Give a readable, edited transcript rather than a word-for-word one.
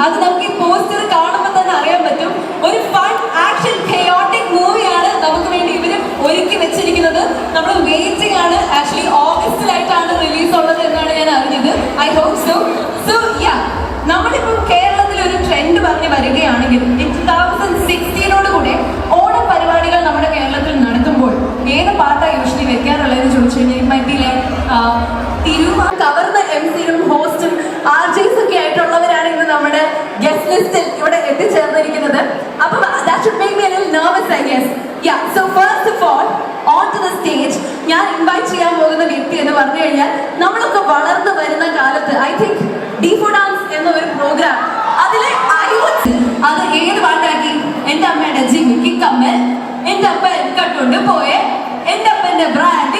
അത് നമുക്ക് ഈ പോസ്റ്റർ കാണുമ്പോൾ തന്നെ അറിയാൻ പറ്റും. ഒരു ഫൺ ആക്ഷൻ കെയോട്ടിക് മൂവിയാണ് നമുക്ക് വേണ്ടി ഇവര് ഒരുക്കി വെച്ചിരിക്കുന്നത്. നമ്മൾ വെയിറ്റിംഗ് ആണ്. ആക്ച്വലി ഓഗസ്റ്റിലായിട്ടാണ് റിലീസ് ഉള്ളത് എന്നാണ് ഞാൻ അറിഞ്ഞത്. I hope so. So ya, നമ്മളിപ്പം കേരളത്തിൽ ഒരു ട്രെൻഡ് പറഞ്ഞ് വരികയാണെങ്കിൽ 2016 കൂടെ ഓണം പരിപാടികൾ നമ്മുടെ കേരളത്തിൽ നടത്തുമ്പോൾ ഏത് പാട്ടാണ് യൂഷ്വലി വെക്കാറുള്ളതെന്ന് ചോദിച്ചു കഴിഞ്ഞാൽ കവർന്ന MC-യും ഹോസ്റ്റും RJs ഒക്കെ ആയിട്ടുള്ളവരാണ് ഇന്ന് നമ്മുടെ ഗസ്റ്റ് ലിസ്റ്റിൽ ഇവിടെ എത്തിച്ചേർന്നിരിക്കുന്നത്. അപ്പൊ that should make me a little nervous, I guess. Yeah, so first of all, onto the stage ഞാൻ ഇൻവൈറ്റ് ചെയ്യാൻ പോകുന്ന വ്യക്തി എന്ന് പറഞ്ഞു കഴിഞ്ഞാൽ നമ്മളൊക്കെ വളർന്നു വരുന്ന കാലത്ത് ഐ തിങ്ക് ഡീഫോ ഡാൻസ് എന്ന ഒരു പ്രോഗ്രാം അതിലെ അത് ഏത് പാട്ടാക്കി? എന്റെ അമ്മയുടെ ജിമിക്ക് കമ്മൽ, എന്റെ അപ്പൻ കട്ടുകൊണ്ട് പോയെ, എന്റെ അപ്പന്റെ ബ്രാൻഡ്